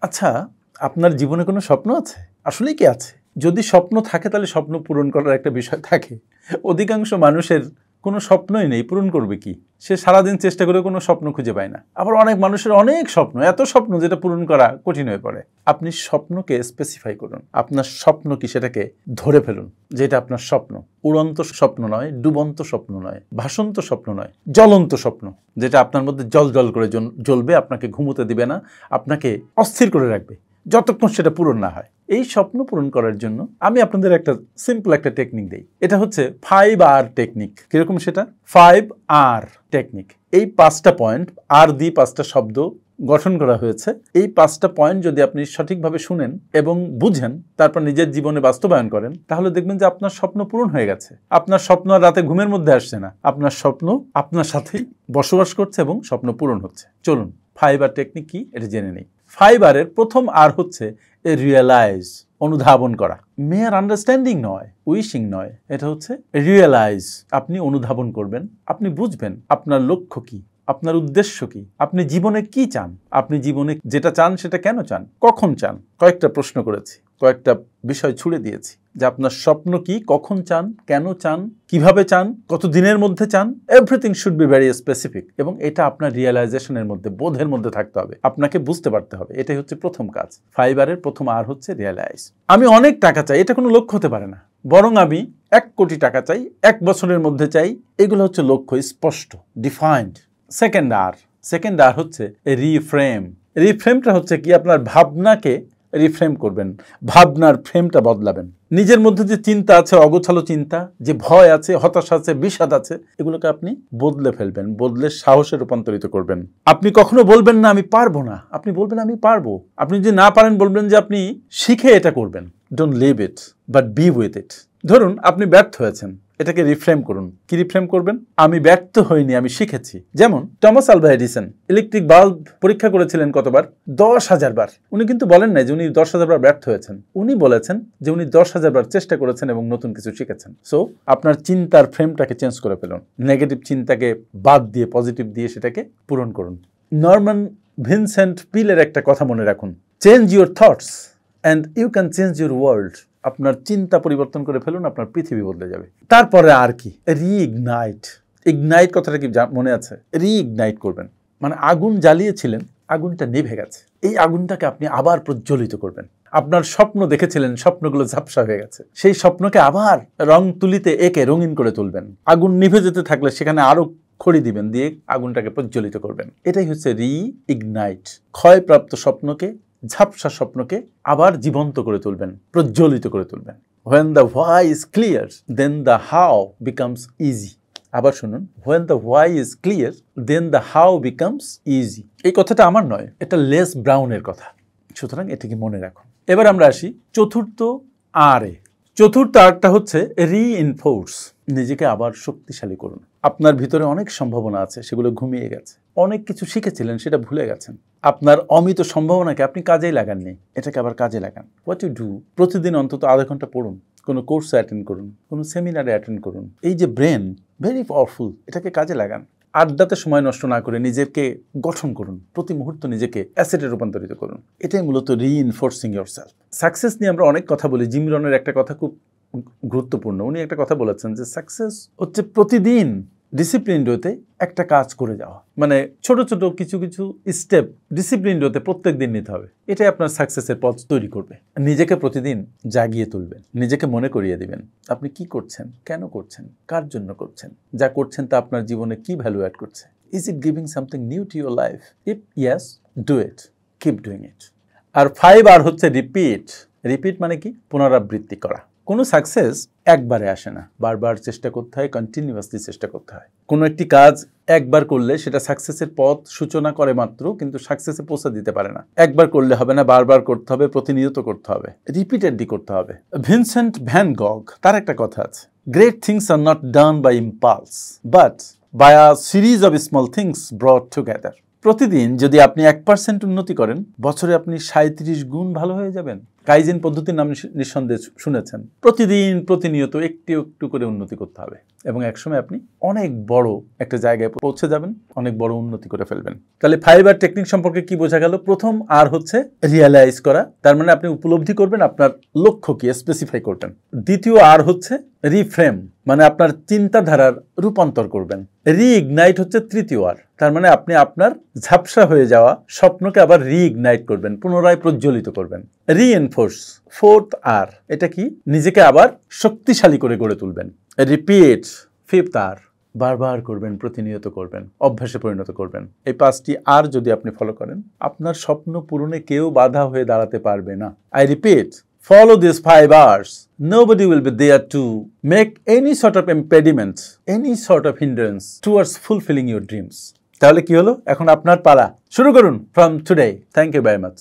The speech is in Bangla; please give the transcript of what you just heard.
আচ্ছা, আপনার জীবনে কোনো স্বপ্ন আছে? আসলেই কি আছে? যদি স্বপ্ন থাকে তাহলে স্বপ্ন পূরণ করার একটা বিষয় থাকে। অধিকাংশ মানুষের কোনো স্বপ্নই নেই, পূরণ করবে কি? সে সারাদিন চেষ্টা করে কোনো স্বপ্ন খুঁজে পায় না। আবার অনেক মানুষের অনেক স্বপ্ন, এত স্বপ্ন যেটা পূরণ করা কঠিন হয়ে পড়ে। আপনি স্বপ্নকে স্পেসিফাই করুন। আপনার স্বপ্ন কি সেটাকে ধরে ফেলুন, যেটা আপনার স্বপ্ন। উড়ন্ত স্বপ্ন নয়, ডুবন্ত স্বপ্ন নয়, ভাসন্ত স্বপ্ন নয়, জ্বলন্ত স্বপ্ন, যেটা আপনার মধ্যে জ্বল করে জ্বলবে, আপনাকে ঘুমোতে দিবে না, আপনাকে অস্থির করে রাখবে যতক্ষণ সেটা পূরণ না হয়। এই স্বপ্ন পূরণ করার জন্য আমি আপনাদের একটা সিম্পল একটা টেকনিক দেই। এটা হচ্ছে 5R টেকনিক। কিরকম সেটা? 5R technique. এই 5টা পয়েন্ট, আর দিয়ে 5টা শব্দ গঠন করা হয়েছে। এই 5টা পয়েন্ট যদি আপনি সঠিকভাবে শুনেন এবং বুঝেন, তারপর নিজের জীবনে বাস্তবায়ন করেন, তাহলে দেখবেন যে আপনার স্বপ্ন পূরণ হয়ে গেছে। আপনার স্বপ্ন আর রাতে ঘুমের মধ্যে আসছে না, আপনার স্বপ্ন আপনার সাথেই বসবাস করছে এবং স্বপ্ন পূরণ হচ্ছে। চলুন 5R টেকনিক কি এটা জেনে নেই। 5R-এর প্রথম আর হচ্ছে রিয়েলাইজ, অনুধাবন করা। মেয়ার আন্ডারস্ট্যান্ডিং নয়, উইশিং নয়, এটা হচ্ছে রিয়েলাইজ। আপনি অনুধাবন করবেন, আপনি বুঝবেন আপনার লক্ষ্য কি, আপনার উদ্দেশ্য কি, আপনি জীবনে কি চান, আপনি জীবনে যেটা চান সেটা কেন চান, কখন চান। কয়েকটা প্রশ্ন করেছি, কয়েকটা বিষয় ছুড়ে দিয়েছি যে আপনার স্বপ্ন কি, কখন চান, কেন চান, কিভাবে চান, কত দিনের মধ্যে চান। Everything should be very specific এবং এটা আপনার রিয়েলাইজেশনের মধ্যে, বোধের মধ্যে থাকতে হবে, আপনাকে বুঝতে পারতে হবে। এটাই হচ্ছে প্রথম কাজ। 5R-এর প্রথম আর হচ্ছে রিয়েলাইজ। আমি অনেক টাকা চাই, এটা কোনো লক্ষ্য হতে পারে না, বরং আমি 1 কোটি টাকা চাই, 1 বছরের মধ্যে চাই। এগুলো হচ্ছে লক্ষ্য, স্পষ্ট, ডিফাইন্ড। সেকেন্ড আর হচ্ছে রিফ্রেম। রিফ্রেমটা হচ্ছে কি, আপনার ভাবনাকে রিফ্রেম করবেন, ভাবনার ফ্রেমটা বদলাবেন। নিজের মধ্যে যে চিন্তা আছে, অগোছালো চিন্তা, যে ভয় আছে, হতাশা আছে, বিষাদ আছে, এগুলোকে আপনি বদলে ফেলবেন, বদলে সাহসে রূপান্তরিত করবেন। আপনি কখনো বলবেন না আমি পারবো না, আপনি বলবেন আমি পারবো। আপনি যদি না পারেন বলবেন যে আপনি শিখে এটা করবেন। Don't leave it but be with it. ধরুন আপনি ব্যর্থ হয়েছেন, এটাকে রিফ্রেম করুন। কি রিফ্রেম করবেন? আমি ব্যর্থ হইনি, আমি শিখেছি। যেমন Thomas Alva Edison electric bulb পরীক্ষা করেছিলেন কতবার? 10,000 বার। উনি কিন্তু বলেন নাই যে উনি 10,000 বার ব্যর্থ হয়েছেন, উনি বলেছেন যে উনি 10,000 বার চেষ্টা করেছেন এবং নতুন কিছু শিখেছেন। সো আপনার চিন্তার ফ্রেমটাকে চেঞ্জ করে ফেলুন, নেগেটিভ চিন্তাকে বাদ দিয়ে পজিটিভ দিয়ে সেটাকে পূরণ করুন। নরম্যান ভিনসেন্ট পিলের একটা কথা মনে রাখুন, change your thoughts and you can change your world. আপনার চিন্তা পরিবর্তন করে ফেলুন, আপনার পৃথিবী বদলে যাবে। তারপরে আর কি? রিইগনাইট। ইগনাইট কথাটা কি মনে আছে? রিইগনাইট করবেন, মানে আগুন জ্বালিয়েছিলেন, আগুনটা নিভে গেছে, এই আগুনটাকে আপনি আবার প্রজ্বলিত করবেন। আপনার স্বপ্ন দেখেছিলেন, স্বপ্নগুলো ঝাপসা হয়ে গেছে, সেই স্বপ্নকে আবার রং তুলিতে একে রঙিন করে তুলবেন। আগুন নিভে যেতে থাকলে সেখানে আরো খড়ি দিবেন, দিয়ে আগুনটাকে প্রজ্বলিত করবেন। এটাই হচ্ছে রিইগনাইট। ক্ষয়প্রাপ্ত স্বপ্নকে, ঝাপসা স্বপ্নকে আবার জীবন্ত করে তুলবেন, প্রজ্বলিত করে তুলবেন। When the why is clear, then the how becomes easy. আবার শুনুন, when the why is clear, then the how becomes easy. এই কথাটা আমার নয়, এটা লেস ব্রাউনের কথা, সুতরাং এটাকে মনে রাখুন। এবার আমরা আসি চতুর্থ আর-এ। চতুর্থ আরটা হচ্ছে রিইনফোর্স। নিজেকে আবার শক্তিশালী করুন। আপনার ভিতরে অনেক সম্ভাবনা আছে, সেগুলো ঘুমিয়ে গেছে। অনেক কিছু শিখেছিলেন, সেটা ভুলে গেছেন। আপনার অমিত সম্ভাবনাকে আপনি কাজেই লাগাননি, এটাকে আবার কাজে লাগান। হোয়াট ইউ ডু, প্রতিদিন অন্তত আধা ঘন্টা পড়ুন, কোনো কোর্সে অ্যাটেন্ড করুন, কোনো সেমিনারে অ্যাটেন্ড করুন। এই যে ব্রেন, ভেরি পাওয়ারফুল, এটাকে কাজে লাগান। আড্ডাতে সময় নষ্ট না করে নিজেকে গঠন করুন, প্রতি মুহূর্ত নিজেকে অ্যাসেটে রূপান্তরিত করুন। এটাই মূলত রিইনফোর্সিং ইয়োরসেলফ। সাকসেস নিয়ে আমরা অনেক কথা বলি, জিম রনের একটা কথা খুব গুরুত্বপূর্ণ। উনি একটা কথা বলেছেন যে সাকসেস হচ্ছে প্রতিদিন ডিসিপ্লিনড ওয়েতে একটা কাজ করে যাওয়া, মানে ছোট ছোট কিছু কিছু স্টেপ ডিসিপ্লিনড ওয়েতে প্রত্যেক দিন নিতে হবে। এটাই আপনার সাকসেসের পথ তৈরি করবে। নিজেকে প্রতিদিন জাগিয়ে তুলবেন, নিজেকে মনে করিয়ে দিবেন আপনি কি করছেন, কেন করছেন, কার জন্য করছেন, যা করছেন তা আপনার জীবনে কি ভ্যালু অ্যাড করছে। Is it giving something new to your life? If yes, do it, keep doing it. আর 5R হচ্ছে রিপিট। রিপিট মানে কি? পুনরাবৃত্তি করা। কোনো সাকসেস একবারে আসে না, বারবার চেষ্টা করতে হয়, কন্টিনিউয়াসলি চেষ্টা করতে হয়। কোনো একটি কাজ একবার করলে সেটা সাকসেসের পথ সূচনা করে মাত্র, কিন্তু সাকসেসে পৌঁছে দিতে পারে না। একবার করলে হবে না, বারবার করতে হবে, প্রতিনিয়ত করতে হবে, রিপিটেডলি করতে হবে। ভিনসেন্ট ভ্যান গগ, তার একটা কথা আছে, great things are not done by impulse but by a series of small things brought together. প্রতিদিন যদি আপনি 1% উন্নতি করেন, বছরে আপনি 37 গুণ ভালো হয়ে যাবেন। কাইজেন পদ্ধতির নাম নিঃসন্দেহে শুনেছেন। প্রতিদিন প্রতিনিয়ত একটু একটু করে উন্নতি করতে হবে এবং একসময় আপনি অনেক বড় একটা জায়গায় পৌঁছে যাবেন, অনেক বড় উন্নতি করে ফেলবেন। তাহলে 5R টেকনিক সম্পর্কে কি বোঝা গেল? প্রথম আর হচ্ছে রিয়েলাইজ করা, তার মানে আপনি উপলব্ধি করবেন, আপনার লক্ষ্য কি স্পেসিফাই করবেন। দ্বিতীয় আর হচ্ছে রিফ্রেম, মানে আপনার চিন্তাধারার রূপান্তর করবেন। রিইগনাইট হচ্ছে তৃতীয় আর, তার মানে আপনি আপনার ঝাপসা হয়ে যাওয়া স্বপ্নকে আবার রিইগনাইট করবেন, পুনরায় প্রজ্বলিত করবেন। রিএনফোর্স, ফোর্থ আর, এটা কি? নিজেকে আবার শক্তিশালী করে গড়ে তুলবেন। রিপিট, ফিফথ আর, বারবার করবেন, প্রতিনিয়ত করবেন, অভ্যাসে পরিণত করবেন। এই 5টি আর যদি আপনি ফলো করেন, আপনার স্বপ্ন পূরণে কেউ বাধা হয়ে দাঁড়াতে পারবে না। I repeat, follow these 5 R's. Nobody will be there to make any sort of impediment, any sort of hindrance towards fulfilling your dreams. তাহলে কি হলো? এখন আপনার পালা। শুরু করুন from today. Thank you very much.